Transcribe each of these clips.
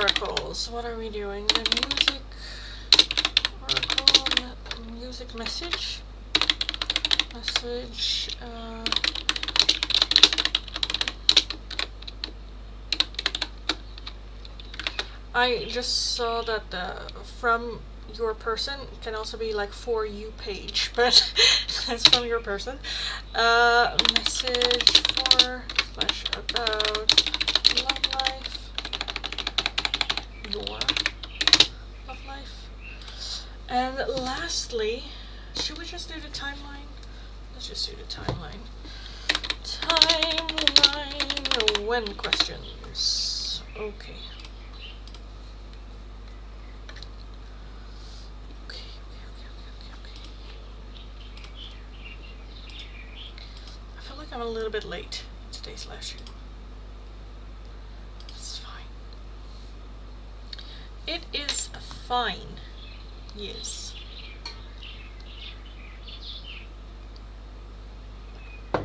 oracles. What are we doing? The music oracle, music message. I just saw that the from your person can also be like for you page, but that's from your person. Message for / about love life, your love life. And lastly, should we just do the timeline? Let's just do the timeline. Timeline when questions. Okay. I'm a little bit late in today's live stream. It's fine. It is fine. Yes. And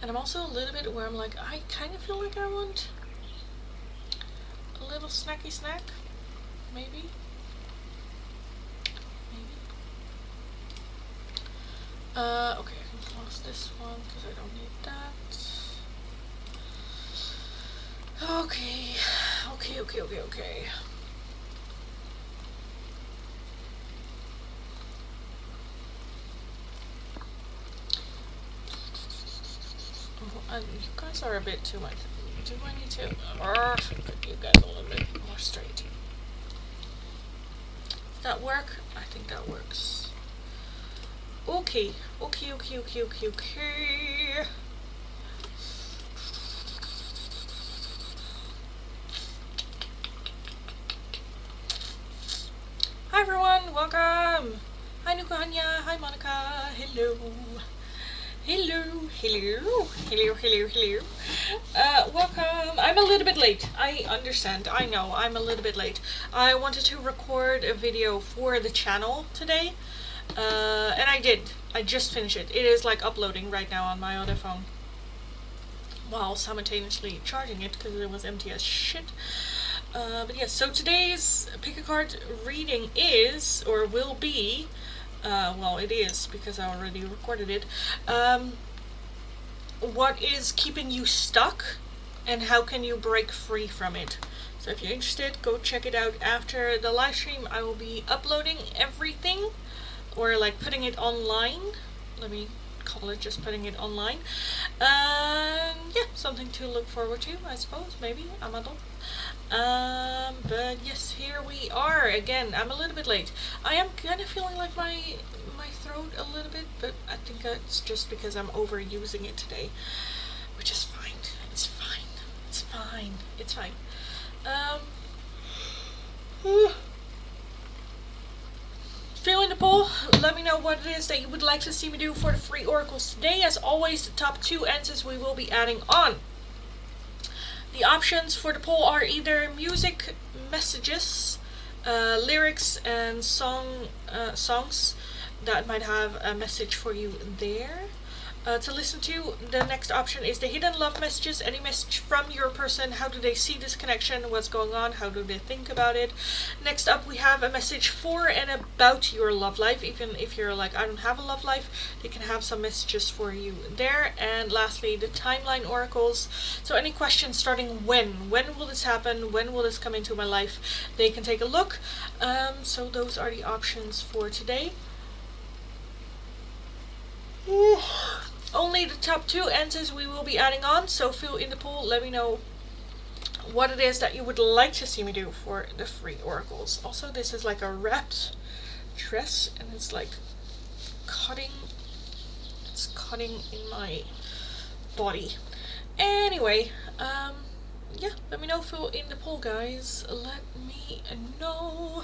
I'm also a little bit where I'm like, I kind of feel like I want a little snacky snack. Maybe. Okay, I can close this one because I don't need that. Okay. You guys are a bit too much. Do I need to put you guys a little bit more straight? Does that work? I think that works. Okay. Hi everyone, welcome. Hi Nukuhanya, hi Monica, hello. Welcome. I'm a little bit late. I understand. I know, I'm a little bit late. I wanted to record a video for the channel today. And I did. I just finished it. It is like uploading right now on my other phone while simultaneously charging it because it was empty as shit. But yes, so today's pick a card reading is, or will be, well it is because I already recorded it, what is keeping you stuck and how can you break free from it. So if you're interested, go check it out after the live stream. I will be uploading everything, or like putting it online. Let me call it just putting it online. Yeah, something to look forward to, I suppose, maybe, Amado. But yes, here we are again. I'm a little bit late. I am kind of feeling like my throat a little bit, but I think it's just because I'm overusing it today, which is fine. It's fine. Fill in the poll. Let me know what it is that you would like to see me do for the free oracles today. As always, the top 2 answers we will be adding on. The options for the poll are either music messages, lyrics, and songs that might have a message for you there. To listen to, the next option is the hidden love messages. Any message from your person. How do they see this connection? What's going on? How do they think about it? Next up, we have a message for and about your love life. Even if you're like, I don't have a love life, they can have some messages for you there. And lastly, the timeline oracles. So any questions starting when will this happen? When will this come into my life? They can take a look. So those are the options for today. Only the top 2 answers we will be adding on, so fill in the poll. Let me know what it is that you would like to see me do for the free oracles. Also, this is like a wrapped dress, and it's like cutting. It's cutting in my body. Anyway, yeah, let me know. Fill in the poll, guys. Let me know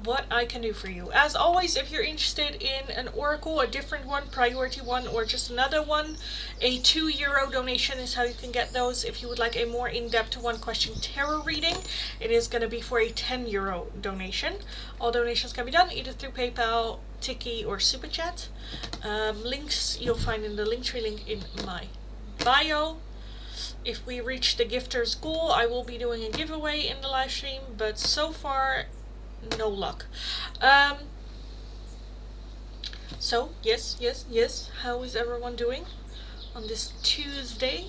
what I can do for you. As always, if you're interested in an oracle, a different one, priority one, or just another one, a €2 donation is how you can get those. If you would like a more in-depth 1-question tarot reading, it is going to be for a €10 donation. All donations can be done either through PayPal, Tiki, or Super Chat. Links you'll find in the Linktree link in my bio. If we reach the gifter's goal, I will be doing a giveaway in the live stream, but so far, no luck. So, yes, how is everyone doing on this Tuesday?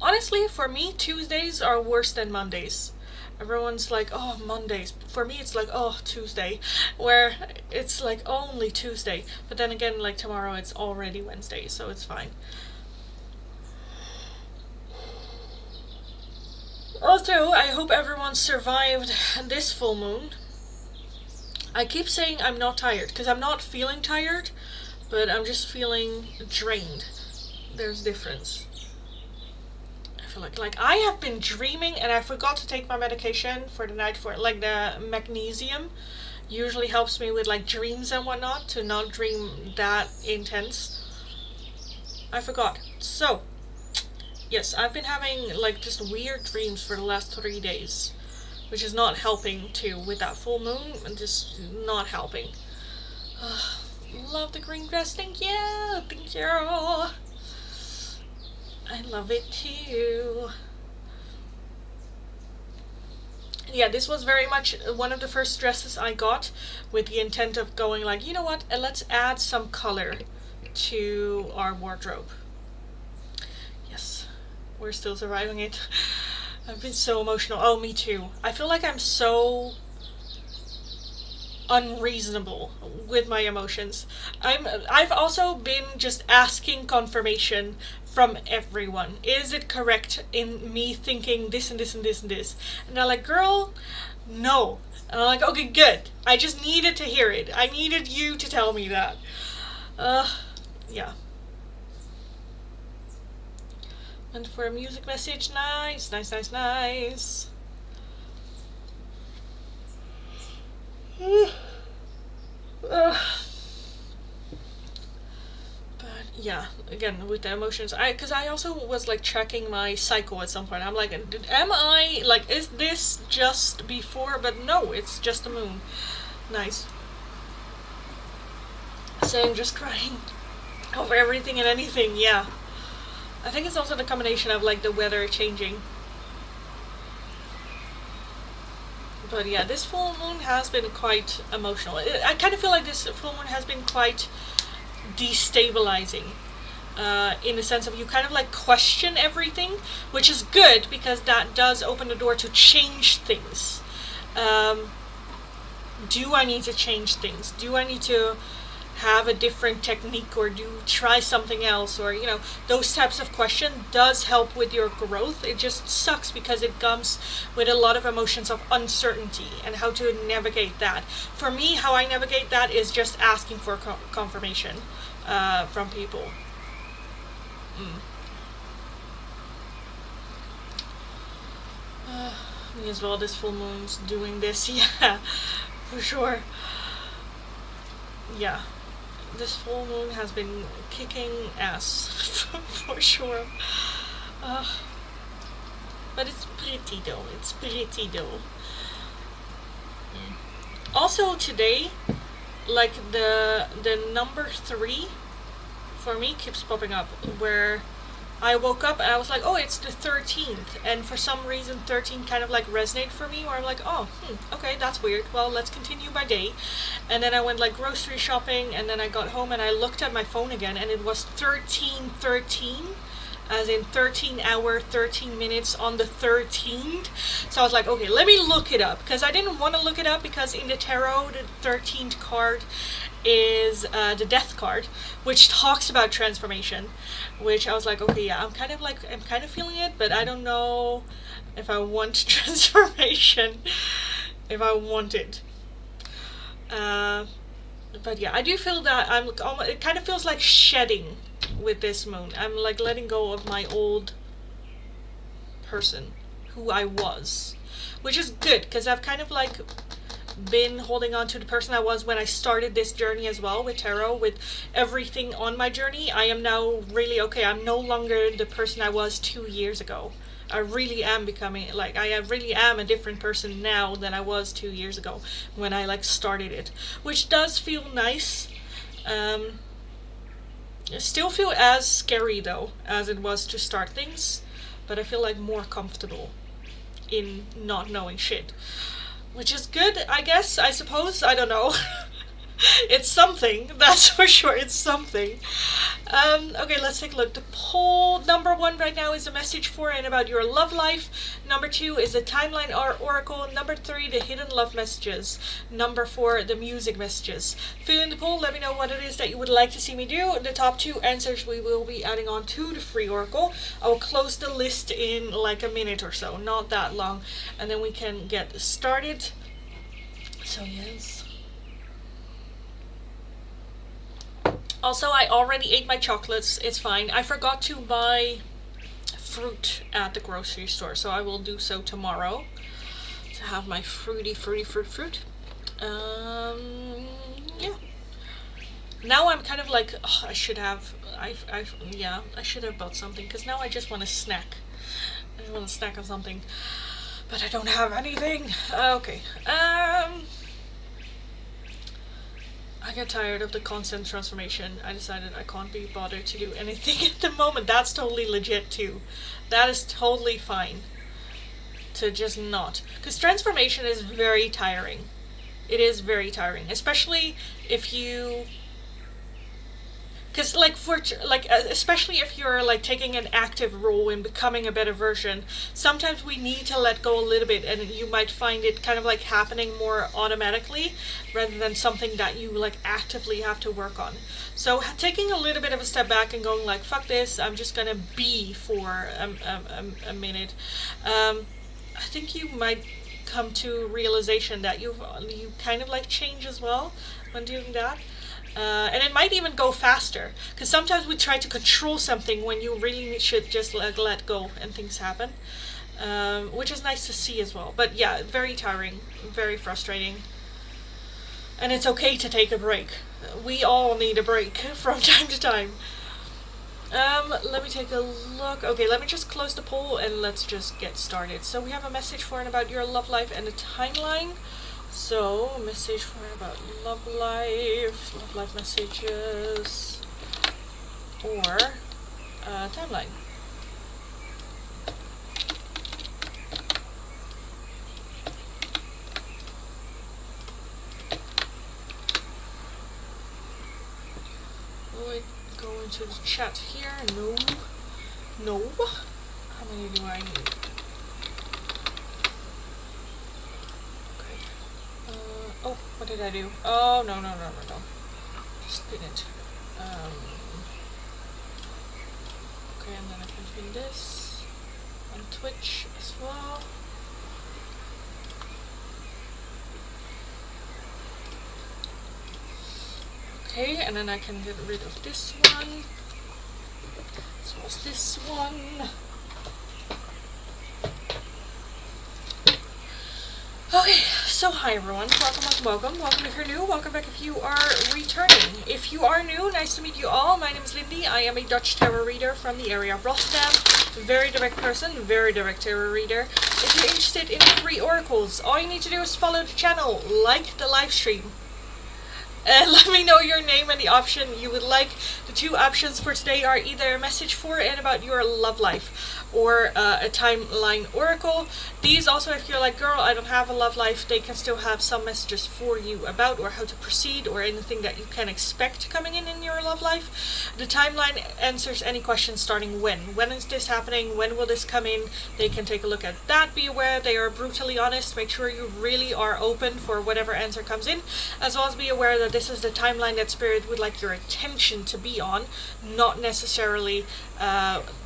Honestly, for me, Tuesdays are worse than Mondays. Everyone's like, oh, Mondays. For me, it's like, oh, Tuesday. Where it's like only Tuesday. But then again, like tomorrow, it's already Wednesday, so it's fine. Also, I hope everyone survived this full moon. I keep saying I'm not tired, because I'm not feeling tired, but I'm just feeling drained. There's difference. I feel like I have been dreaming, and I forgot to take my medication for the night for like the magnesium. Usually helps me with like dreams and whatnot, to not dream that intense. I forgot. So, yes, I've been having like just weird dreams for the last 3 days, which is not helping too with that full moon, and just not helping. Love the green dress, thank you, thank you. I love it too. Yeah, this was very much one of the first dresses I got with the intent of going like, you know what, let's add some color to our wardrobe. Yes, we're still surviving it. I've been so emotional. Oh, me too. I feel like I'm so unreasonable with my emotions. I've also been just asking confirmation from everyone. Is it correct in me thinking this and this and this and this? And they're like, girl, no. And I'm like, okay, good. I just needed to hear it. I needed you to tell me that. Yeah. And for a music message, nice. But yeah, again with the emotions, because I also was like tracking my cycle at some point. I'm like, am I like, is this just before? But no, it's just the moon. Nice. Same, just crying over everything and anything. Yeah, I think it's also the combination of like the weather changing. But yeah, this full moon has been quite emotional. I kind of feel like this full moon has been quite destabilizing, in the sense of you kind of like question everything, which is good because that does open the door to change things. Do I need to change things? Do I need to have a different technique, or do try something else, or you know, those types of questions does help with your growth. It just sucks because it comes with a lot of emotions of uncertainty and how to navigate that. For me, how I navigate that is just asking for confirmation from people. Me as well, this full moon's doing this. Yeah, for sure. Yeah, this full moon has been kicking ass for sure. But it's pretty though. Also today, like the number 3 for me keeps popping up, where I woke up and I was like, oh, it's the 13th, and for some reason 13 kind of like resonated for me, where I'm like, oh, okay, that's weird, well, let's continue my day. And then I went like grocery shopping, and then I got home and I looked at my phone again, and it was 1313, as in 13 hour 13 minutes on the 13th. So I was like, okay, let me look it up, because I didn't want to look it up, because in the tarot the 13th card is the death card, which talks about transformation, which I was like, okay, yeah, I'm kind of feeling it, but I don't know if I want transformation, if I want it. But yeah, I do feel that it kind of feels like shedding with this moon. I'm like letting go of my old person, who I was, which is good, because I've kind of like been holding on to the person I was when I started this journey as well with tarot, with everything on my journey. I am now really okay. I'm no longer the person I was 2 years ago. I really am becoming, like, I really am a different person now than I was 2 years ago when I like started it, which does feel nice. It still feel as scary though as it was to start things, but I feel like more comfortable in not knowing shit. Which is good, I guess, I suppose, I don't know. It's something, that's for sure, it's something. Okay, let's take a look. The poll number 1 right now is a message for and about your love life. Number 2 is the timeline or oracle. Number 3, the hidden love messages. Number 4, the music messages. Fill in the poll, let me know what it is that you would like to see me do. The top 2 answers we will be adding on to the free oracle. I will close the list in like a minute or so, not that long, and then we can get started. So yes. Also, I already ate my chocolates, it's fine. I forgot to buy fruit at the grocery store, so I will do so tomorrow to have my fruity fruit. Yeah. Now I'm kind of like, oh, I should have bought something, because now I just want to snack. I just want to snack on something, but I don't have anything. Okay. I got tired of the constant transformation. I decided I can't be bothered to do anything at the moment. That's totally legit too. That is totally fine to just not. Because transformation is very tiring. It is very tiring. Especially if you... Because especially if you're like taking an active role in becoming a better version, sometimes we need to let go a little bit, and you might find it kind of like happening more automatically rather than something that you like actively have to work on. So taking a little bit of a step back and going like, fuck this, I'm just gonna be for a minute. I think you might come to realization that you kind of like change as well when doing that. And it might even go faster, because sometimes we try to control something when you really should just let go and things happen, which is nice to see as well. But yeah, very tiring, very frustrating, and it's okay to take a break. We all need a break from time to time. Let me take a look. Okay, let me just close the poll and let's just get started. So we have a message for and about your love life and a timeline. So, message for about love life messages, or timeline. Will I go into the chat here? No. How many do I need? Oh, what did I do? Oh, no. Just pin it. Okay, and then I can pin this on Twitch as well. Okay, and then I can get rid of this one, as well as this one. Okay, so hi everyone, welcome if you're new, welcome back if you are returning. If you are new, nice to meet you all. My name is Lindy, I am a Dutch tarot reader from the area of Rotterdam. Very direct person, very direct tarot reader. If you're interested in free oracles, all you need to do is follow the channel, like the live stream, and let me know your name and the option you would like. The 2 options for today are either a message for and about your love life, or a timeline oracle. These also, if you're like, girl, I don't have a love life, they can still have some messages for you about or how to proceed or anything that you can expect coming in your love life. The timeline answers any questions starting when is this happening, when will this come in. They can take a look at that. Be aware they are brutally honest. Make sure you really are open for whatever answer comes in, as well as be aware that this is the timeline that Spirit would like your attention to be on, not necessarily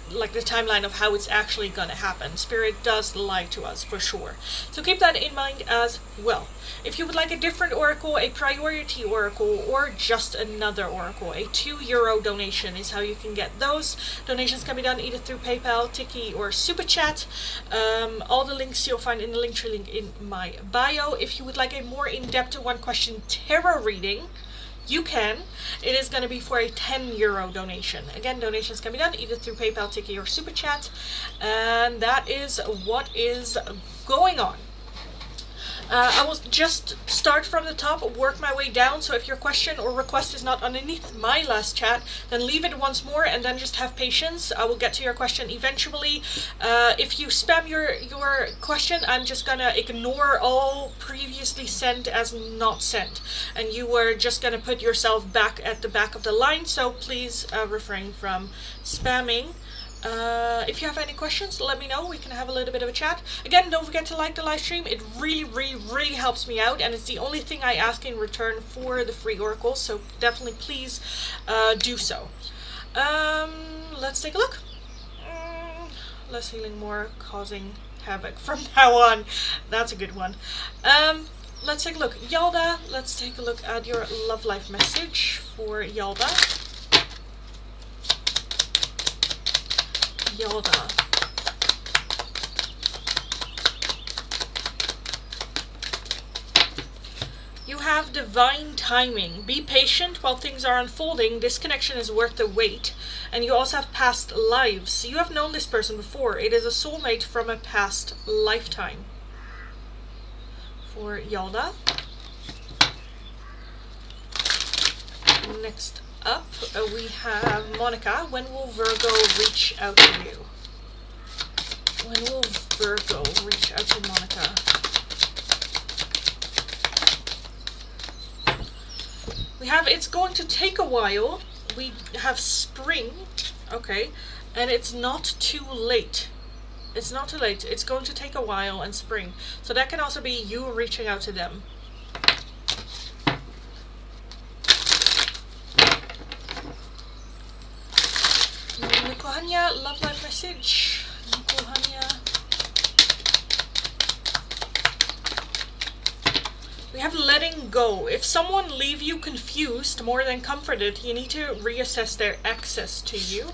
like the timeline of how it's actually gonna happen. Spirit does lie to us for sure, so keep that in mind as well. If you would like a different oracle, a priority oracle, or just another oracle, a €2 donation is how you can get those. Donations can be done either through PayPal, Tiki, or Super Chat. All the links you'll find in the Linktree link in my bio. If you would like a more in-depth one-question tarot reading, you can. It is going to be for a €10 donation. Again, donations can be done either through PayPal, Tiki, or Super Chat. And that is what is going on. I will just start from the top, work my way down, so if your question or request is not underneath my last chat, then leave it once more and then just have patience. I will get to your question eventually. If you spam your question, I'm just gonna ignore all previously sent as not sent, and you were just gonna put yourself back at the back of the line, so please refrain from spamming. If you have any questions, let me know. We can have a little bit of a chat. Again, don't forget to like the live stream. It really helps me out, and it's the only thing I ask in return for the free oracle, so definitely please do so. Let's take a look. Less healing, more causing havoc from now on. That's a good one. Let's take a look. Yalda, let's take a look at your love life message for Yalda. Yalda. You have divine timing. Be patient while things are unfolding. This connection is worth the wait. And you also have past lives. You have known this person before. It is a soulmate from a past lifetime. For Yalda. Next up, we have Monica. When will Virgo reach out to you? When will Virgo reach out to Monica? We have it's going to take a while. We have spring, okay, and it's not too late. It's not too late. It's going to take a while and spring. So that can also be you reaching out to them. Nikuhanya, love life message. Nikuhanya. We have letting go. If someone leave you confused more than comforted, you need to reassess their access to you.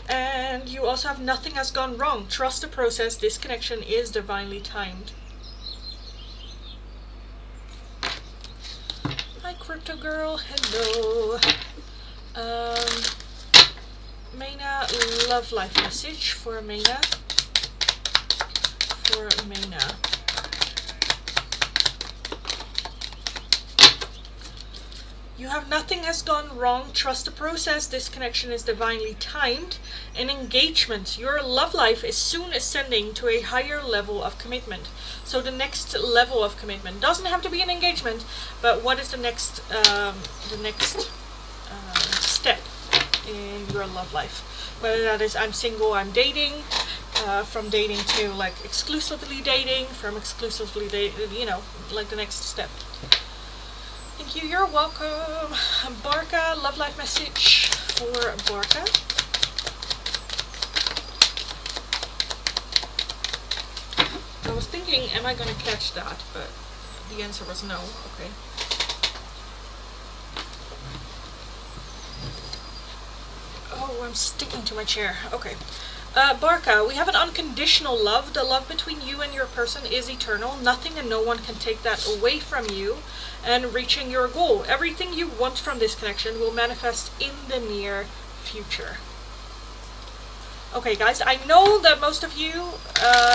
And you also have nothing has gone wrong. Trust the process. This connection is divinely timed. Hi, Crypto Girl. Hello. Maina, love life message for Maina. For Maina. You have nothing has gone wrong. Trust the process. This connection is divinely timed. An engagement. Your love life is soon ascending to a higher level of commitment. So the next level of commitment doesn't have to be an engagement, but what is the next step in your love life? Whether that is I'm single, I'm dating, from dating to like exclusively dating, from exclusively dating, you know, like the next step. Thank you, you're welcome. Barca, love life message for Barca. I was thinking, am I going to catch that? But the answer was no. Okay. Oh, I'm sticking to my chair. Okay. Barca, we have an unconditional love. The love between you and your person is eternal. Nothing and no one can take that away from you and reaching your goal. Everything you want from this connection will manifest in the near future. Okay, guys, I know that most of you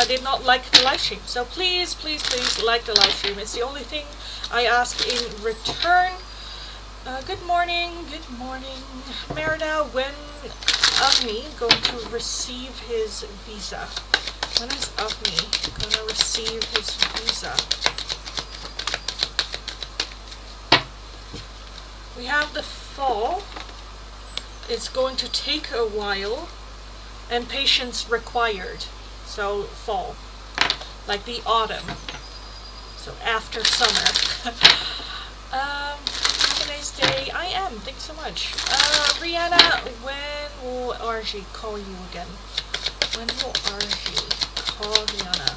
did not like the live stream, so please, please, please like the live stream. It's the only thing I ask in return. Good morning, good morning. Merida, when Avni going to receive his visa? When is Avni going to receive his visa? We have the fall. It's going to take a while and patience required. So fall, like the autumn. So after summer. Have a nice day. I am. Thanks so much. Rihanna, when will RG call you again? When will RG call Rihanna?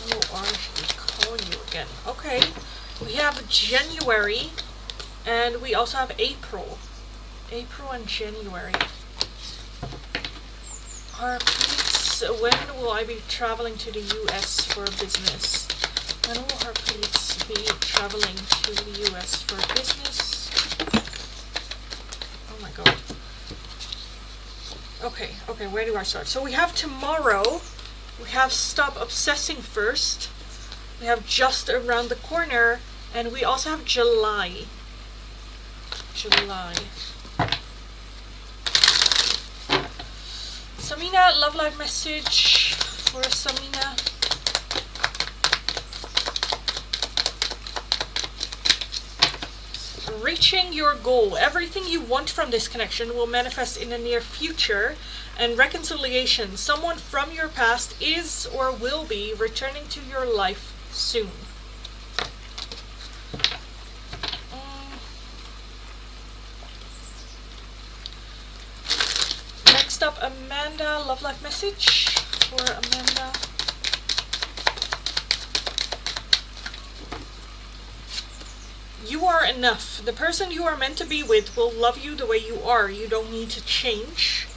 When will RG call you again? Okay. We have January, and we also have April. April and January. Harpreets, when will I be traveling to the US for business? When will Harpreets be traveling to the US for business? Oh my god. Okay, where do I start? So we have tomorrow, We have stop obsessing first. We have just around the corner. And we also have July. July. Samina, love life message for Samina. Reaching your goal. Everything you want from this connection will manifest in the near future. And reconciliation. Someone from your past is or will be returning to your life soon. Next up, Amanda. Love life message for Amanda. You are enough. The person you are meant to be with will love you the way you are. You don't need to change.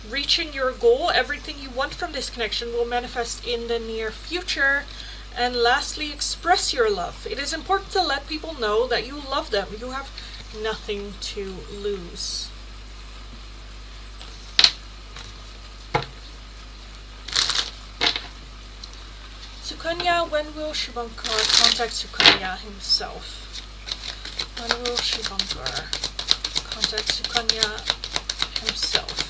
Reaching your goal. Everything you want from this connection will manifest in the near future. And lastly, express your love. It is important to let people know that you love them. You have nothing to lose. Sukanya, when will Shivankar contact Sukanya himself? When will Shivankar contact Sukanya himself?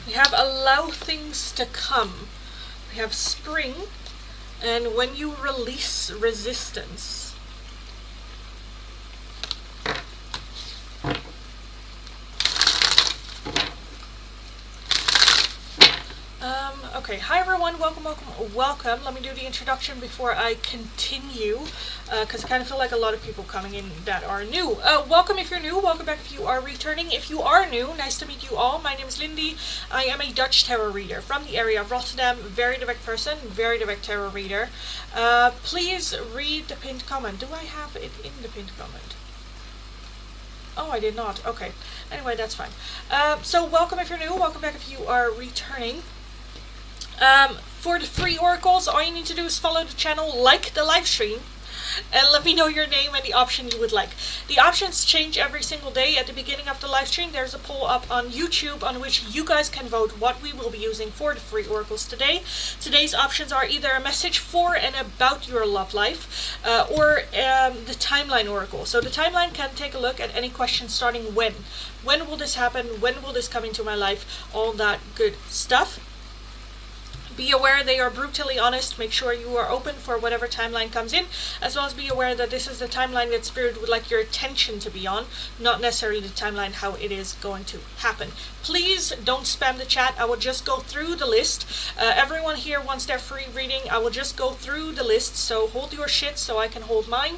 We have allow things to come. We have spring, and when you release resistance. Okay, hi everyone, welcome. Let me do the introduction before I continue, because I kind of feel like a lot of people coming in that are new. Welcome if you're new, welcome back if you are returning. If you are new, nice to meet you all. My name is Lindy. I am a Dutch tarot reader from the area of Rotterdam. Very direct person, very direct tarot reader. Please read the pinned comment. Do I have it in the pinned comment? Oh, I did not. Okay. Anyway, that's fine. So welcome if you're new, welcome back if you are returning. For the free oracles, all you need to do is follow the channel, like the live stream, and let me know your name and the option you would like. The options change every single day. At the beginning of the live stream, there's a poll up on YouTube on which you guys can vote what we will be using for the free oracles today. Today's options are either a message for and about your love life, or the timeline oracle. So the timeline can take a look at any question starting when. When will this happen? When will this come into my life? All that good stuff. Be aware they are brutally honest. Make sure you are open for whatever timeline comes in, as well as be aware that this is the timeline that Spirit would like your attention to be on, not necessarily the timeline how it is going to happen. Please don't spam the chat. I will just go through the list. Everyone here wants their free reading. I will just go through the list, so hold your shit so I can hold mine.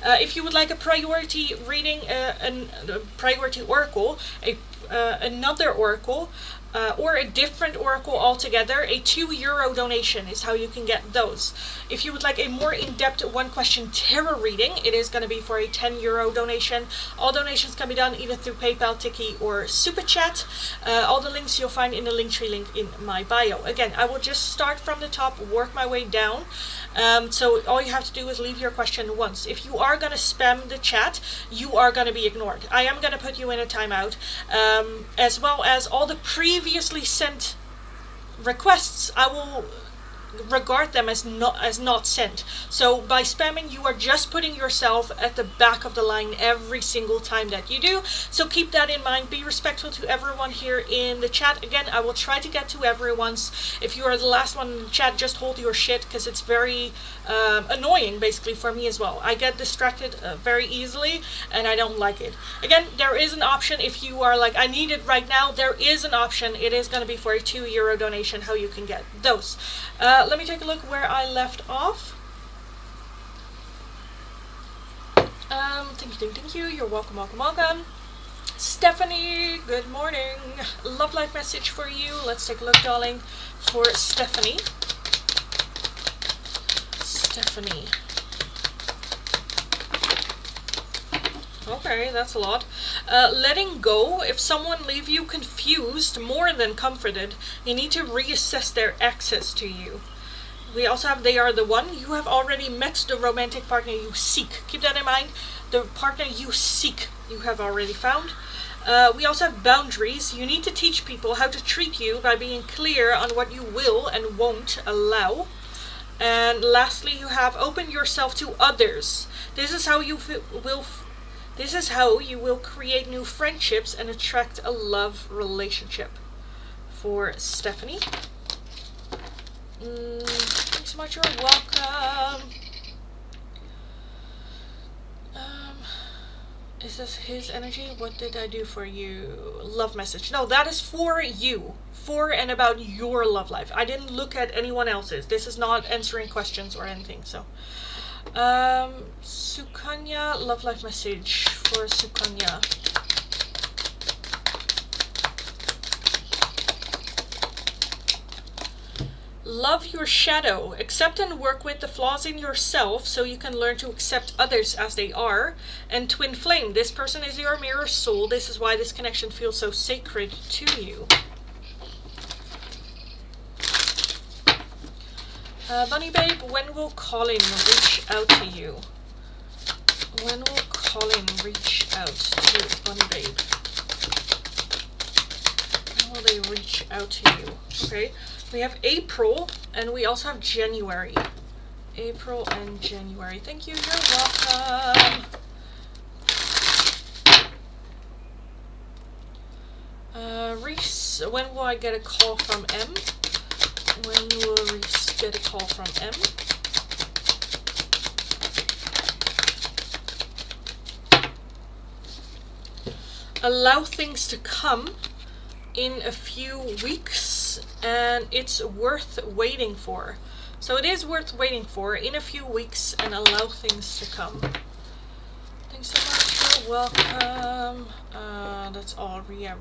If you would like a priority reading, a priority oracle, another oracle, or a different oracle altogether, a €2 donation is how you can get those. If you would like a more in-depth one-question tarot reading, it is going to be for a €10 donation. All donations can be done either through PayPal, Tiki, or Super Chat. All the links you'll find in the Linktree link in my bio. Again, I will just start from the top, work my way down. So all you have to do is leave your question once. If you are going to spam the chat, you are going to be ignored. I am going to put you in a timeout, as well as all the previously sent requests. I will regard them as not sent. So by spamming, you are just putting yourself at the back of the line every single time that you do. So keep that in mind. Be respectful to everyone here in the chat. Again, I will try to get to everyone's. If you are the last one in the chat, just hold your shit, because it's very annoying basically for me as well. I get distracted very easily, and I don't like it. Again, there is an option if you are like, I need it right now. There is an option. It is going to be for a €2 donation how you can get those. Let me take a look where I left off. Thank you. You're welcome. Stephanie, good morning. Love life message for you. Let's take a look, darling, for Stephanie. Okay, that's a lot. Letting go. If someone leave you confused more than comforted, you need to reassess their access to you. We also have they are the one. You have already met the romantic partner you seek. Keep that in mind. The partner you seek, you have already found. We also have boundaries. You need to teach people how to treat you by being clear on what you will and won't allow. And lastly, you have open yourself to others. This is how you will create new friendships and attract a love relationship. For Stephanie. Thanks so much. You're welcome. Is this his energy? What did I do for you? Love message. No, that is for you. For and about your love life. I didn't look at anyone else's. This is not answering questions or anything. So, Sukanya, love life message for Sukanya. Love your shadow. Accept and work with the flaws in yourself so you can learn to accept others as they are. And twin flame. This person is your mirror soul. This is why this connection feels so sacred to you. Bunny babe, when will Colin reach out to you? When will Colin reach out to Bunny babe? When will they reach out to you? Okay. We have April, and we also have January. April and January. Thank you. You're welcome. Reese, when will I get a call from M? When will Reese get a call from M? Allow things to come in a few weeks, and it's worth waiting for. So it is worth waiting for in a few weeks, and allow things to come. Thanks so much. You're welcome. That's all. Ria.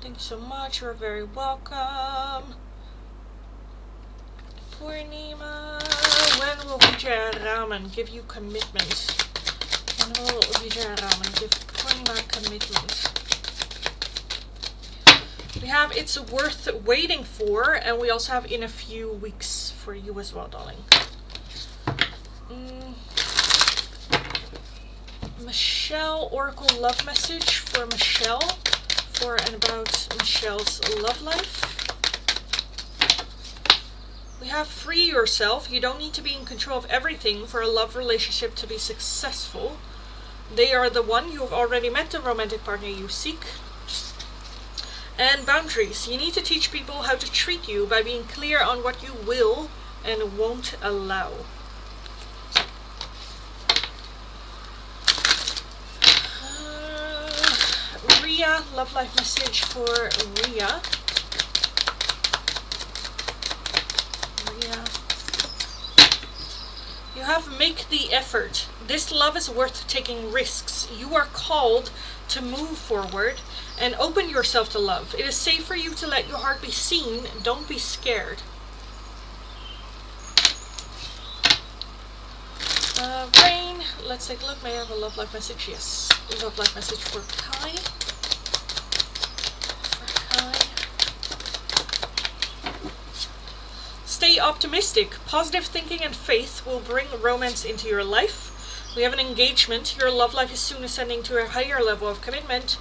Thanks so much. You're very welcome. Purnima. When will Vijay Raman give you commitment? When will Vijay Raman give Purnima commitment? We have it's worth waiting for, and we also have in a few weeks for you as well, darling. Michelle, Oracle love message for Michelle, for and about Michelle's love life. We have free yourself. You don't need to be in control of everything for a love relationship to be successful. They are the one. You have already met the romantic partner you seek. And boundaries. You need to teach people how to treat you by being clear on what you will and won't allow. Ria, love life message for Ria. You have make the effort. This love is worth taking risks. You are called to move forward and open yourself to love. It is safe for you to let your heart be seen. Don't be scared. Rain, let's take a look. May I have a love life message? Yes. Love life message for Kai. Stay optimistic. Positive thinking and faith will bring romance into your life. We have an engagement. Your love life is soon ascending to a higher level of commitment.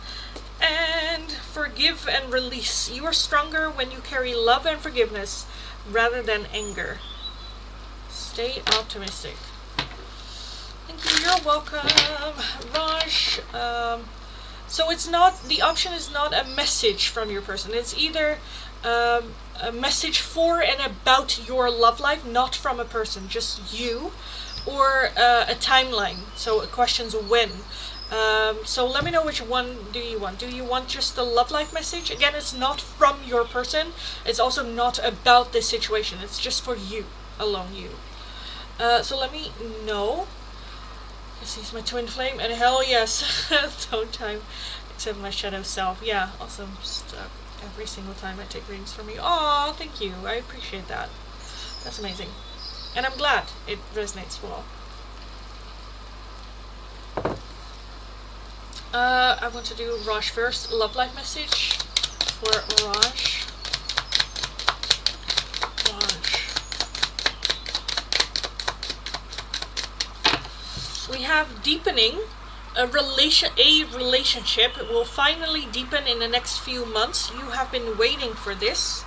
And forgive and release. You are stronger when you carry love and forgiveness rather than anger. Stay optimistic. Thank you. You're welcome, Raj. So it's not, the option is not a message from your person. It's either a message for and about your love life, not from a person, just you, or a timeline. So it questions when. So let me know which one do you want. Do you want just the love life message? Again, it's not from your person. It's also not about this situation. It's just for you, alone you. So let me know. This is my twin flame, and hell yes, don't time except my shadow self. Yeah, awesome stuff. Every single time I take readings from you. Aw, thank you. I appreciate that. That's amazing. And I'm glad it resonates well. I want to do Raj first. Love life message for Raj. We have deepening. A relationship will finally deepen in the next few months. You have been waiting for this.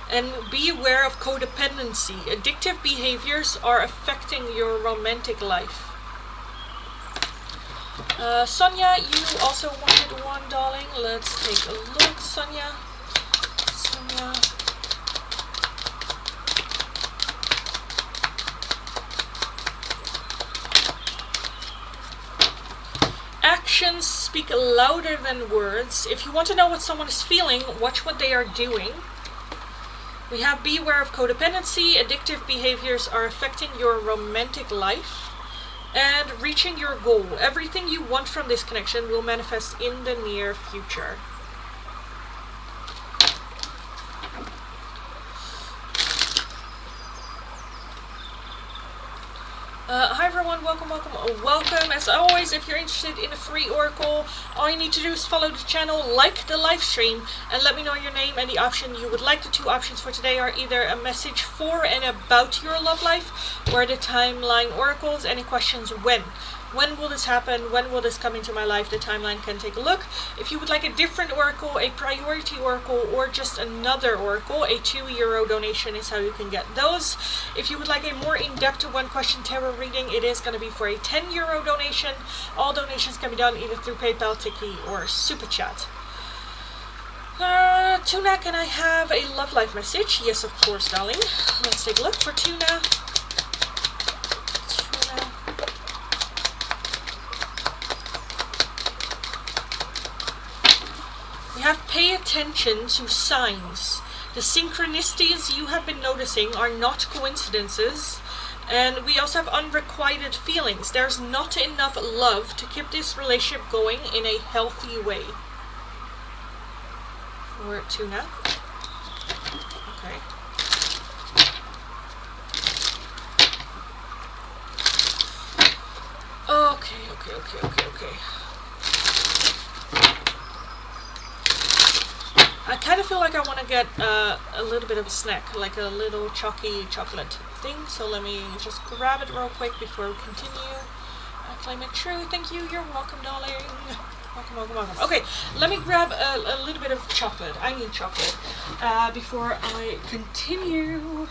And be aware of codependency. Addictive behaviors are affecting your romantic life. Sonia, you also wanted one, darling. Let's take a look, Sonia. Sonia. Actions speak louder than words. If you want to know what someone is feeling, watch what they are doing. We have beware of codependency. Addictive behaviors are affecting your romantic life. And reaching your goal. Everything you want from this connection will manifest in the near future. Hi everyone, welcome. As always, if you're interested in a free oracle, all you need to do is follow the channel, like the live stream, and let me know your name and the option you would like. The two options for today are either a message for and about your love life, or the timeline oracles. Any questions? When will this happen? When will this come into my life? The timeline can take a look. If you would like a different oracle, a priority oracle, or just another oracle, a €2 donation is how you can get those. If you would like a more in-depth one-question tarot reading, it is going to be for a €10 donation. All donations can be done either through PayPal, Tiki, or Super Chat. Tuna, can I have a love life message? Yes, of course, darling. Let's take a look for Tuna. We have pay attention to signs. The synchronicities you have been noticing are not coincidences. And we also have unrequited feelings. There's not enough love to keep this relationship going in a healthy way. For Tuna. Okay. Okay. I kind of feel like I want to get a little bit of a snack, like a little chalky chocolate thing. So let me just grab it real quick before we continue. Claim it true. Thank you. You're welcome, darling. Welcome. Okay, let me grab a little bit of chocolate. I need chocolate before I continue.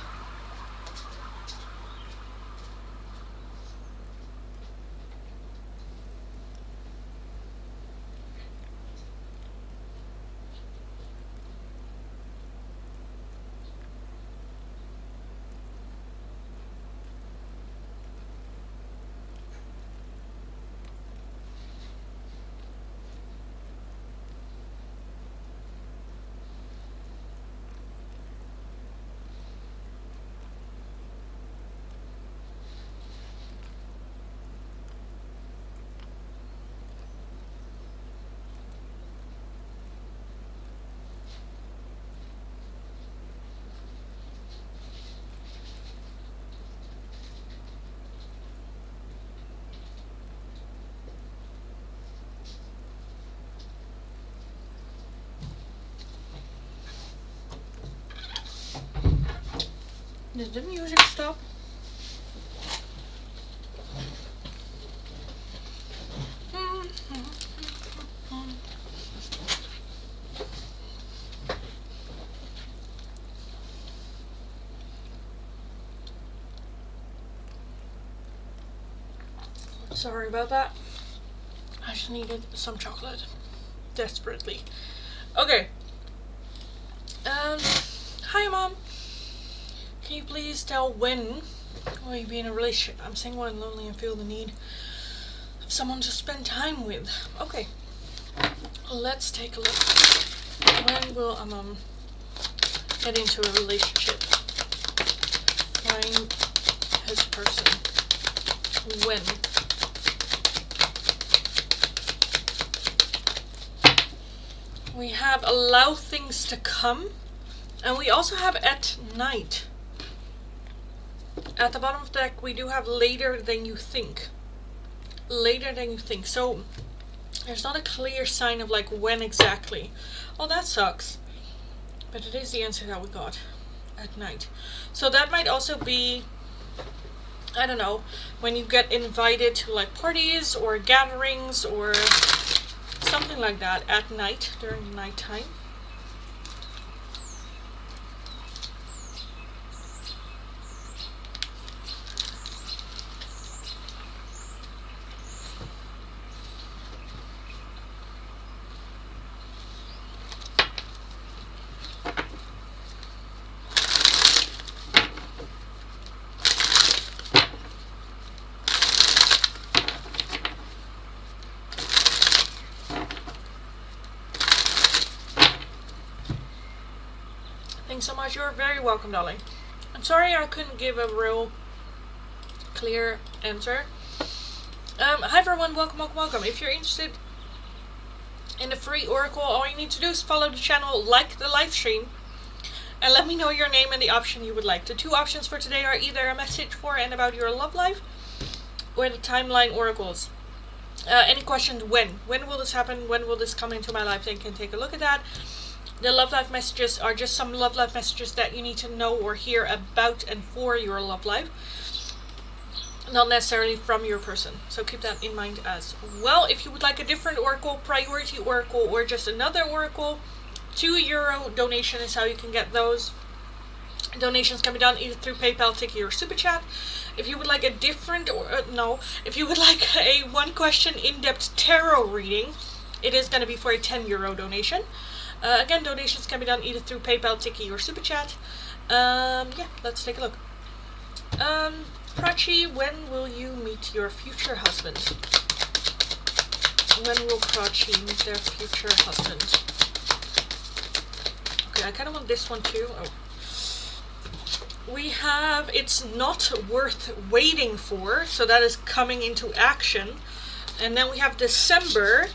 Did the music stop? Sorry about that. I just needed some chocolate. Desperately. Okay. Hi, Mom. Can you please tell when will you be in a relationship? I'm single and lonely and feel the need of someone to spend time with. Okay. Let's take a look. When will get into a relationship? Find his person. When? We have allow things to come. And we also have at night. At the bottom of the deck, we do have later than you think. Later than you think. So, there's not a clear sign of like when exactly. Oh, that sucks. But it is the answer that we got. At night. So that might also be I don't know, when you get invited to like parties or gatherings or something like that at night, during the nighttime. Thanks so much. You're very welcome, darling. I'm sorry I couldn't give a real clear answer. Hi everyone, welcome. If you're interested in the free oracle, all you need to do is follow the channel, like the live stream, and let me know your name and the option you would like. The two options for today are either a message for and about your love life, or the timeline oracles. Any questions? When will this happen? When will this come into my life? Then you can take a look at that. The love life messages are just some love life messages that you need to know or hear about and for your love life, not necessarily from your person. So keep that in mind as well. If you would like a different oracle, priority oracle, or just another oracle, €2 donation is how you can get those. Donations can be done either through PayPal, Tiki, or Super Chat. If you would like a different, if you would like a one question in-depth tarot reading, it is going to be for a €10 donation. Again, donations can be done either through PayPal, Tiki, or Super Chat. Yeah, let's take a look. Prachi, when will you meet your future husband? When will Prachi meet their future husband? Okay, I kind of want this one too. Oh. We have It's Not Worth Waiting For, so that is coming into action. And then we have December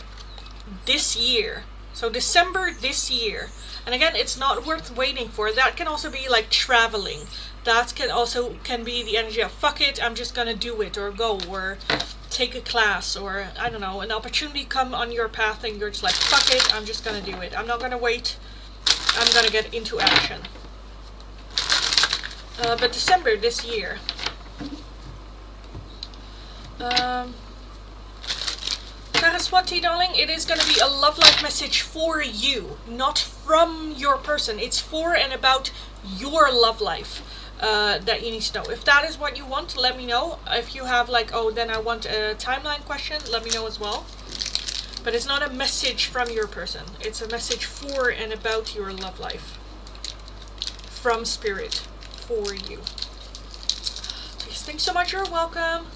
this year. So December this year. And again, it's not worth waiting for. That can also be like traveling. That can be the energy of fuck it, I'm just gonna do it, or go, or take a class, or I don't know, an opportunity come on your path and you're just like, fuck it, I'm just gonna do it. I'm not gonna wait. I'm gonna get into action. But December this year. Saraswati, darling, it is going to be a love life message for you, not from your person. It's for and about your love life that you need to know. If that is what you want, let me know. If you have like, oh, then I want a timeline question, let me know as well. But it's not a message from your person. It's a message for and about your love life. From Spirit, for you. Please, thanks so much. You're welcome.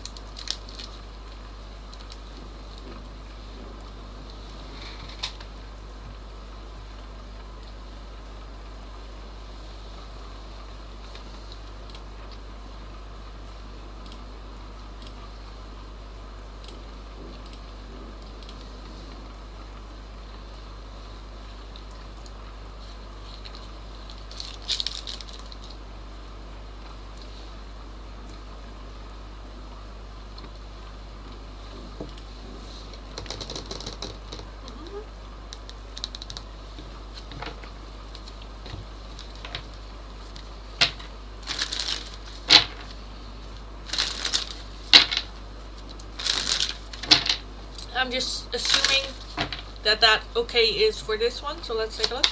I'm just assuming that okay is for this one, so let's take a look.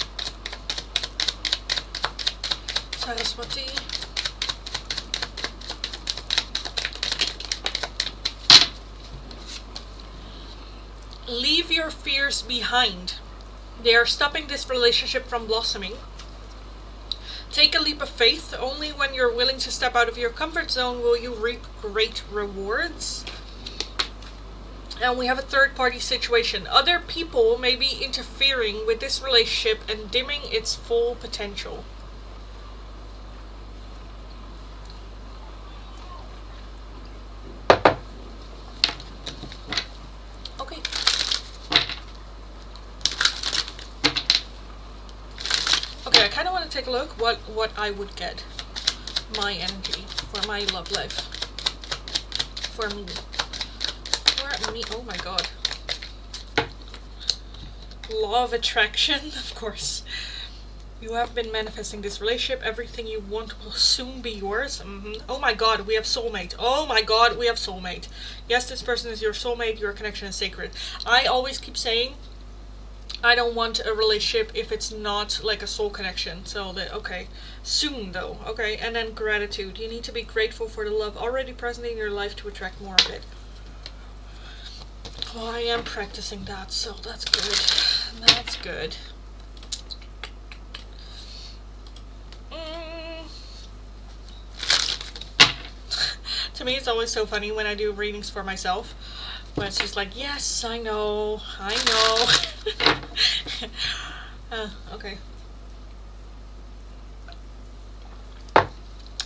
Saraswati. Leave your fears behind. They are stopping this relationship from blossoming. Take a leap of faith. Only when you're willing to step out of your comfort zone will you reap great rewards. And we have a third-party situation. Other people may be interfering with this relationship and dimming its full potential. Okay. Okay, I kind of want to take a look what I would get. My energy for my love life. For me. Oh my god. Law of attraction, of course. You have been manifesting this relationship. Everything you want will soon be yours. Oh my god, we have soulmate. Oh my god, we have soulmate. Yes, this person is your soulmate. Your connection is sacred. I always keep saying I don't want a relationship if it's not like a soul connection. So okay, soon though. Okay, and then gratitude. You need to be grateful for the love already present in your life to attract more of it. Well, I am practicing that, so that's good. That's good. To me, it's always so funny when I do readings for myself, when it's just like, yes, I know. Okay.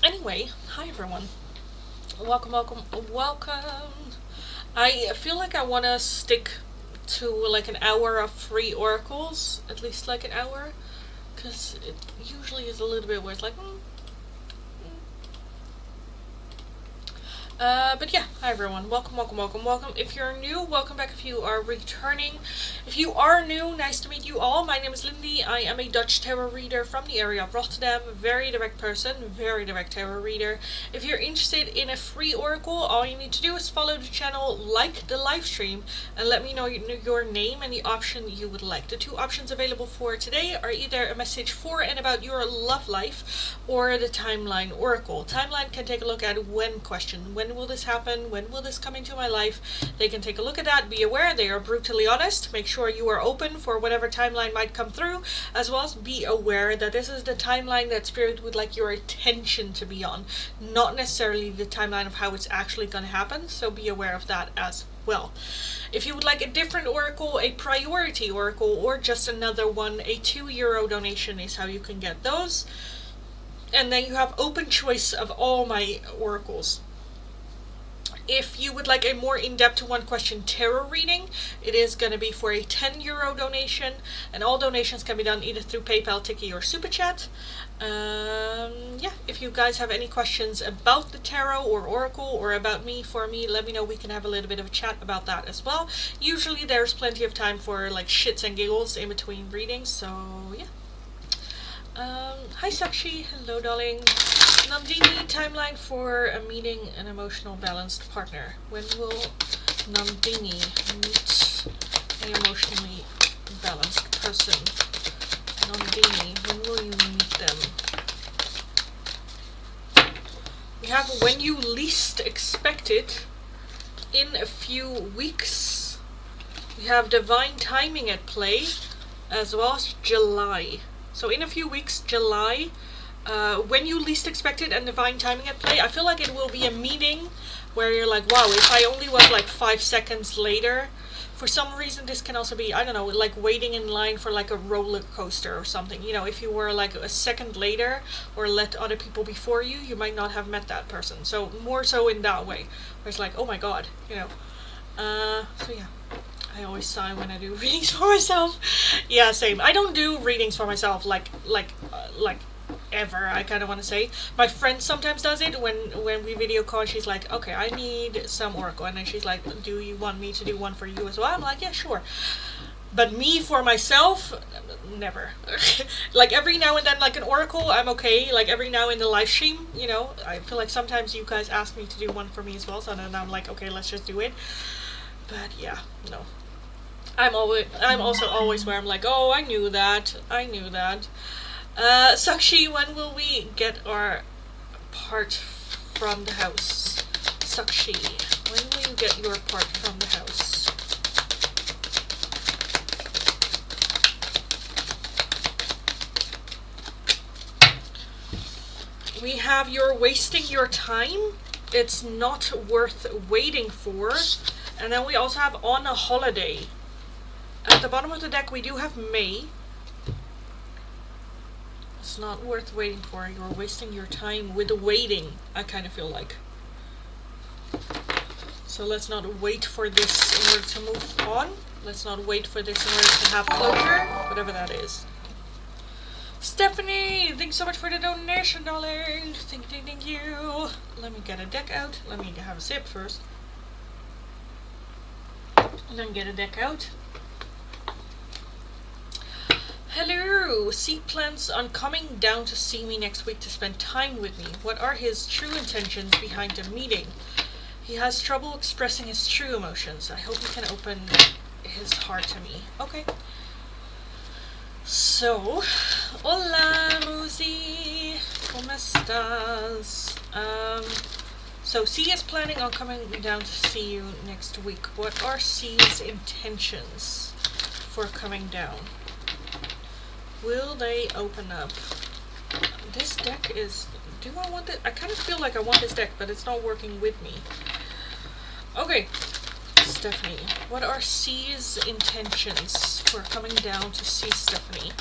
Anyway, hi everyone. Welcome. I feel like I want to stick to like an hour of free oracles, at least like an hour, because it usually is a little bit where it's like, but yeah, hi everyone, welcome. If you're new, welcome back. If you are returning, if you are new, nice to meet you all. My name is Lindy. I am a Dutch tarot reader from the area of Rotterdam. Very direct person, very direct tarot reader. If you're interested in a free oracle, all you need to do is follow the channel, like the live stream, and let me know your name and the option you would like. The two options available for today are either a message for and about your love life, or the timeline oracle. Timeline can take a look at when question. When will this happen? When will this come into my life? They can take a look at that. Be aware they are brutally honest. Make sure you are open for whatever timeline might come through, as well as be aware that this is the timeline that Spirit would like your attention to be on, not necessarily the timeline of how it's actually going to happen. So be aware of that as well. If you would like a different oracle, a priority oracle, or just another one, a €2 donation is how you can get those. And then you have open choice of all my oracles. If you would like a more in-depth one question tarot reading, it is going to be for a €10 donation, and all donations can be done either through PayPal, Tiki, or Super Chat. Yeah, if you guys have any questions about the tarot or oracle or about me, for me, let me know. We can have a little bit of a chat about that as well. Usually there's plenty of time for like shits and giggles in between readings, so yeah. Hi Sakshi, hello darling. Nandini, timeline for a meeting an emotional balanced partner. When will Nandini meet an emotionally balanced person? Nandini, when will you meet them? We have when you least expect it, in a few weeks. We have divine timing at play, as well as July. So in a few weeks, July, when you least expect it, and divine timing at play. I feel like it will be a meeting where you're like, wow, if I only was like 5 seconds later. For some reason, this can also be, I don't know, like waiting in line for like a roller coaster or something. You know, if you were like a second later or let other people before you, you might not have met that person. So more so in that way, where it's like, oh my god, you know. So yeah. I always sigh when I do readings for myself. Yeah, same. I don't do readings for myself like ever, I kind of want to say. My friend sometimes does it when we video call. She's like, okay, I need some oracle, and then she's like, do you want me to do one for you as well? I'm like, yeah, sure. But me for myself, never. Like every now and then, like an oracle, I'm okay. Like every now in the live stream, you know, I feel like sometimes you guys ask me to do one for me as well, so then I'm like, okay, let's just do it. But yeah, no. I'm also always where I'm like, oh, I knew that. Sakshi, when will we get our part from the house? Sakshi, when will you get your part from the house? We have you're wasting your time. It's not worth waiting for. And then we also have on a holiday. At the bottom of the deck we do have May. It's not worth waiting for. You're wasting your time with the waiting, I kind of feel like. So let's not wait for this in order to move on. Let's not wait for this in order to have closure. Whatever that is. Stephanie, thanks so much for the donation, darling. Thank you. Let me get a deck out. Let me have a sip first. And then get a deck out. Hello! C plans on coming down to see me next week to spend time with me. What are his true intentions behind the meeting? He has trouble expressing his true emotions. I hope he can open his heart to me. Okay. So, hola Rosie, ¿cómo estás? So C is planning on coming down to see you next week. What are C's intentions for coming down? Will they open up? This deck is... Do I want it? I kind of feel like I want this deck, but it's not working with me. Okay, Stephanie. What are C's intentions for coming down to see Stephanie?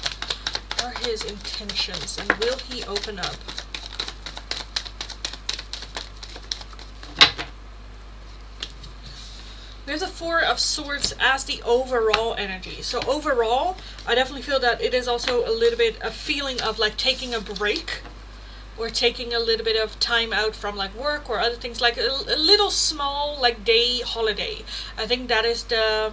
What are his intentions, and will he open up? There's a Four of Swords as the overall energy. So overall, I definitely feel that it is also a little bit a feeling of like taking a break, or taking a little bit of time out from like work or other things, like a little small like day holiday. I think that is the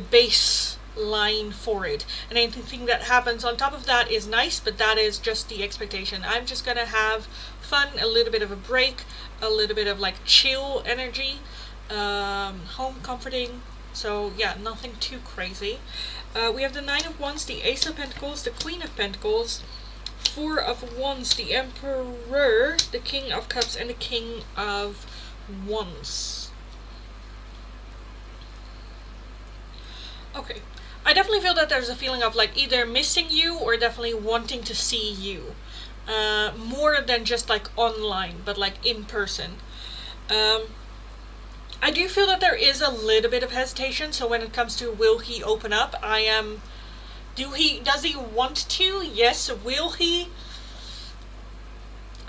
base line for it, and anything that happens on top of that is nice, but that is just the expectation. I'm just gonna have fun, a little bit of a break, a little bit of like chill energy. Home comforting, so yeah, nothing too crazy. We have the Nine of Wands, the Ace of Pentacles, the Queen of Pentacles, Four of Wands, the Emperor, the King of Cups, and the King of Wands. Okay, I definitely feel that there's a feeling of like either missing you or definitely wanting to see you, more than just like online, but like in person. I do feel that there is a little bit of hesitation, so when it comes to will he open up, does he want to? Yes. Will he?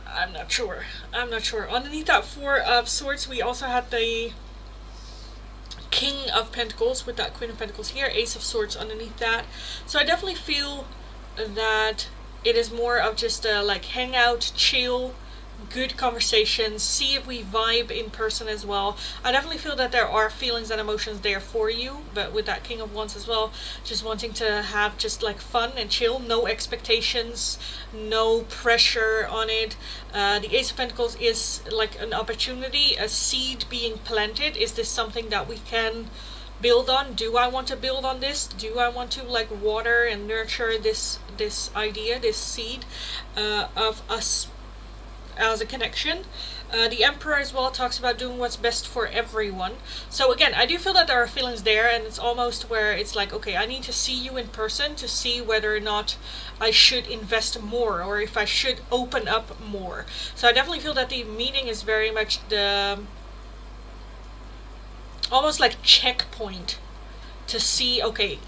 I'm not sure. Underneath that Four of Swords, we also had the King of Pentacles with that Queen of Pentacles here, Ace of Swords underneath that. So I definitely feel that it is more of just a like hang out, chill, good conversations, see if we vibe in person as well. I definitely feel that there are feelings and emotions there for you, but with that King of Wands as well, just wanting to have just like fun and chill, no expectations, no pressure on it. The Ace of Pentacles is like an opportunity, a seed being planted. Is this something that we can build on? Do I want to build on this? Do I want to like water and nurture this idea, this seed of us as a connection? The Emperor as well talks about doing what's best for everyone. So again, I do feel that there are feelings there, and it's almost where it's like, okay, I need to see you in person to see whether or not I should invest more, or if I should open up more. So I definitely feel that the meeting is very much the almost like checkpoint to see, okay,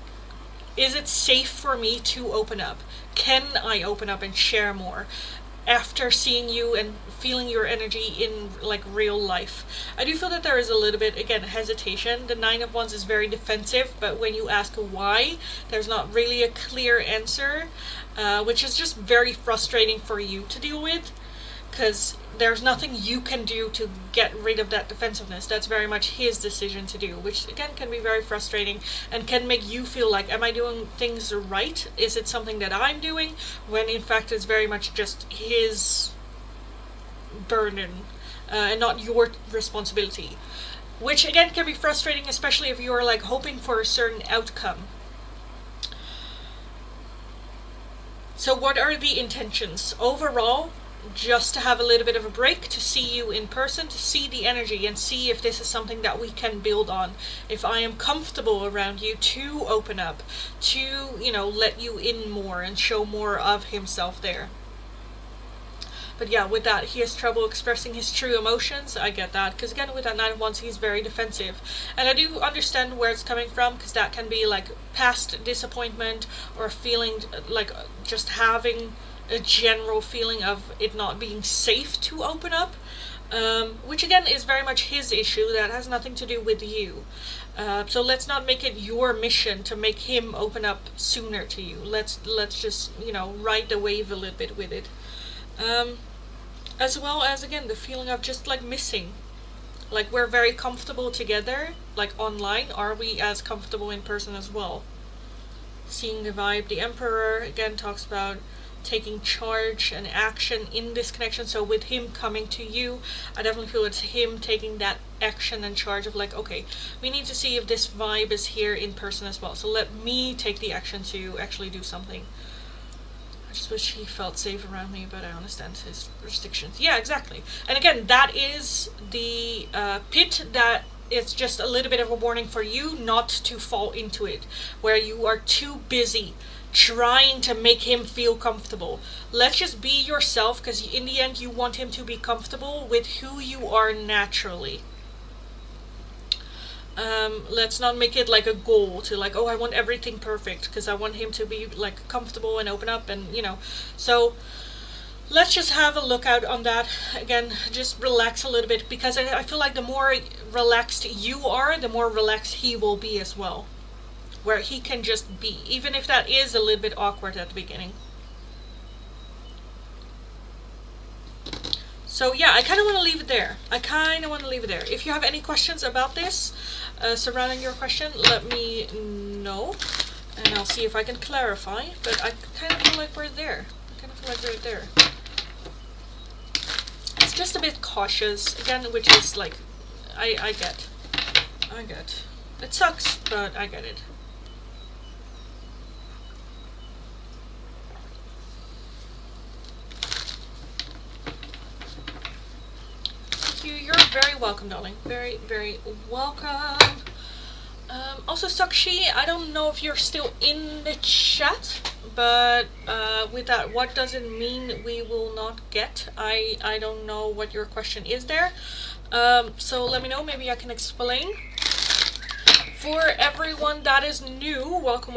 is it safe for me to open up? Can I open up and share more after seeing you and feeling your energy in like real life? I do feel that there is a little bit, again, hesitation. The Nine of Wands is very defensive, but when you ask why, there's not really a clear answer, which is just very frustrating for you to deal with, because there's nothing you can do to get rid of that defensiveness. That's very much his decision to do, which again can be very frustrating and can make you feel like, am I doing things right? Is it something that I'm doing? When in fact it's very much just his burden, and not your responsibility. Which again can be frustrating, especially if you're like hoping for a certain outcome. So what are the intentions? Overall, just to have a little bit of a break, to see you in person, to see the energy and see if this is something that we can build on. If I am comfortable around you, to open up, to, you know, let you in more and show more of himself there. But yeah, with that, he has trouble expressing his true emotions. I get that, because again, with that Nine of Wands, he's very defensive. And I do understand where it's coming from, because that can be like past disappointment, or feeling like just having a general feeling of it not being safe to open up, which again is very much his issue. That has nothing to do with you. So let's not make it your mission to make him open up sooner to you. Let's just, you know, ride the wave a little bit with it. As well as, again, the feeling of just like missing. Like, we're very comfortable together, like online. Are we as comfortable in person as well? seeing the vibe. The Emperor again talks about taking charge and action in this connection. So with him coming to you, I definitely feel it's him taking that action and charge of like, okay, we need to see if this vibe is here in person as well. So let me take the action to actually do something. I just wish he felt safe around me, but I understand his restrictions. Yeah, exactly. And again, that is the pit that is just a little bit of a warning for you not to fall into it, where you are too busy trying to make him feel comfortable. Let's just be yourself, because in the end you want him to be comfortable with who you are naturally. Let's not make it like a goal to like, oh, I want everything perfect, because I want him to be like comfortable and open up, and you know. So let's just have a look out on that. Again, just relax a little bit, because I feel like the more relaxed you are, the more relaxed he will be as well, where he can just be, even if that is a little bit awkward at the beginning. So yeah, I kind of want to leave it there. If you have any questions about this, surrounding your question, let me know, and I'll see if I can clarify. But I kind of feel like we're there. It's just a bit cautious, again, which is like, I get. It sucks, but I get it. You're very welcome, darling. Very, very welcome. Also, Sakshi, I don't know if you're still in the chat, but with that, what does it mean we will not get? I don't know what your question is there. So let me know, maybe I can explain. For everyone that is new, welcome.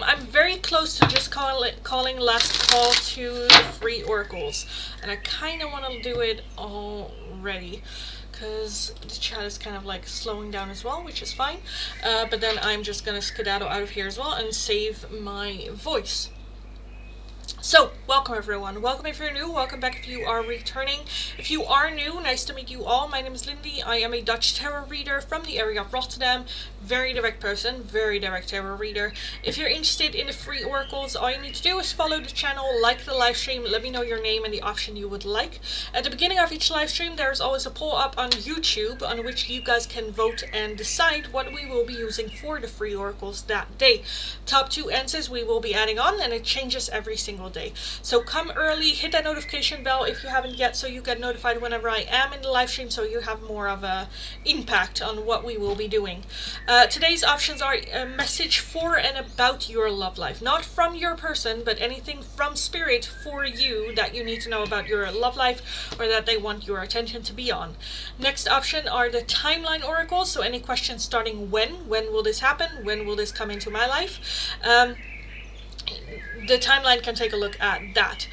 I'm very close to just calling last call to the free oracles, and I kind of want to do it already, because the chat is kind of like slowing down as well, which is fine. But then I'm just gonna skedaddle out of here as well and save my voice. So, welcome everyone. Welcome if you're new, welcome back if you are returning. If you are new, nice to meet you all. My name is Lindy. I am a Dutch tarot reader from the area of Rotterdam. Very direct person, very direct tarot reader. If you're interested in the free oracles, all you need to do is follow the channel, like the live stream, let me know your name and the option you would like. At the beginning of each live stream, there's always a poll up on YouTube on which you guys can vote and decide what we will be using for the free oracles that day. Top 2 answers we will be adding on, and it changes every single day. So come early, hit that notification bell if you haven't yet, so you get notified whenever I am in the live stream, so you have more of a impact on what we will be doing. Today's options are a message for and about your love life. Not from your person, but anything from spirit for you that you need to know about your love life, or that they want your attention to be on. Next option are the timeline oracles, so any questions starting when will this happen, when will this come into my life. The timeline can take a look at that.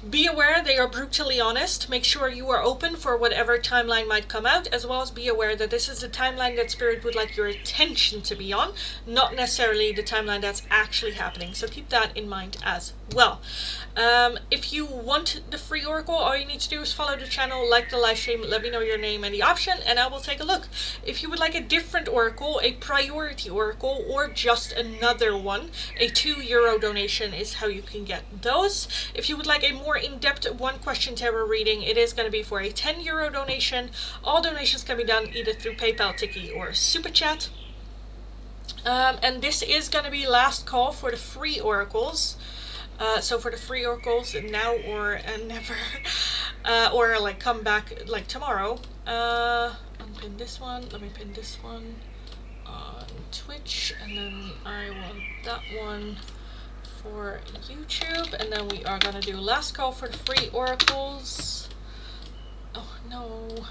Be aware they are brutally honest. Make sure you are open for whatever timeline might come out, as well as be aware that this is the timeline that Spirit would like your attention to be on, not necessarily the timeline that's actually happening. So keep that in mind as well. If you want the free oracle, all you need to do is follow the channel, like the live stream, let me know your name and the option, and I will take a look. If you would like a different oracle, a priority oracle, or just another one, a €2 donation is how you can get those. If you would like a more in-depth one question tarot reading, it is going to be for a €10 donation. All donations can be done either through PayPal, Tiki, or Super Chat. And this is going to be last call for the free oracles. So for the free oracles, now or never, or like come back like tomorrow. Unpin this one. Let me pin this one on Twitch, and then I want that one for YouTube, and then we are gonna do last call for the free oracles. Oh no.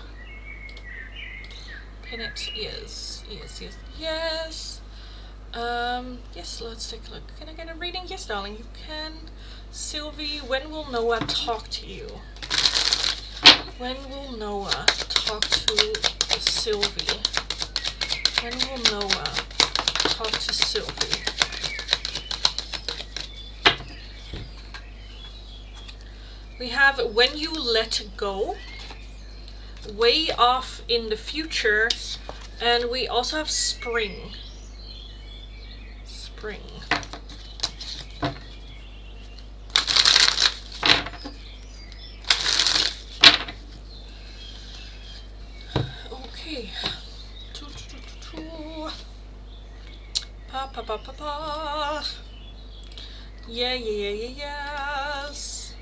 Pin it. Yes. Yes, let's take a look. Can I get a reading? Yes, darling, you can. Sylvie, when will Noah talk to you? When will Noah talk to Sylvie? When will Noah talk to Sylvie? We have when you let go, way off in the future, and we also have spring. Okay. Pa pa pa pa pa. Yeah, yeah, yeah, yeah, yes.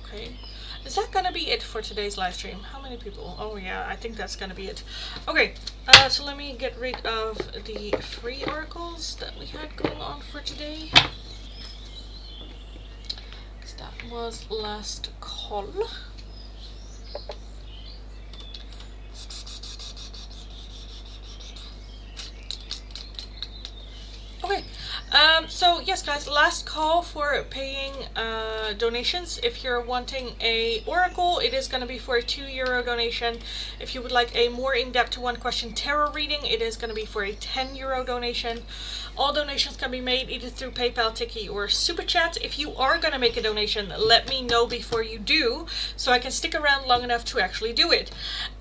Okay. Is that gonna be it for today's live stream? How many people? Oh yeah, I think that's gonna be it. Okay, so let me get rid of the free oracles that we had going on for today. That was last call. Okay, so yes guys, last call for paying donations. If you're wanting a oracle, it is going to be for a €2 donation. If you would like a more in-depth one question tarot reading, it is going to be for a €10 donation. All donations can be made either through PayPal, Tiki, or Super Chat. If you are going to make a donation, let me know before you do, so I can stick around long enough to actually do it.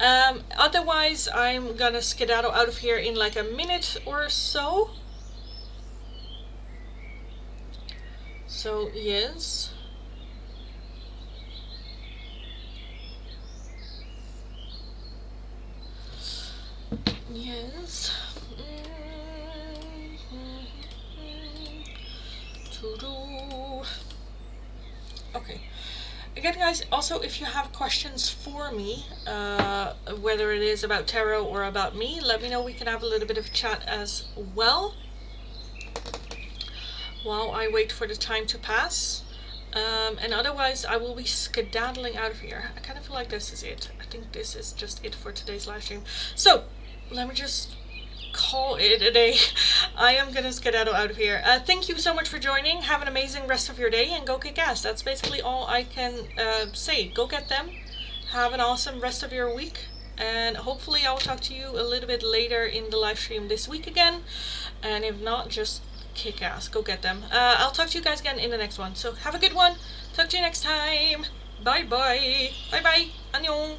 Otherwise, I'm going to skedaddle out of here in like a minute or so. So, yes. Yes. Okay. Again, guys, also if you have questions for me, whether it is about tarot or about me, let me know. We can have a little bit of a chat as well while I wait for the time to pass. And otherwise, I will be skedaddling out of here. I kind of feel like this is it. I think this is just it for today's live stream. So, let me just call it a day. I am gonna skedaddle out of here. Thank you so much for joining. Have an amazing rest of your day and go kick ass. That's basically all I can say. Go get them. Have an awesome rest of your week. And hopefully I will talk to you a little bit later in the live stream this week again. And if not, just kick ass. Go get them. I'll talk to you guys again in the next one. So have a good one. Talk to you next time. Bye bye. Bye bye. Annyeong.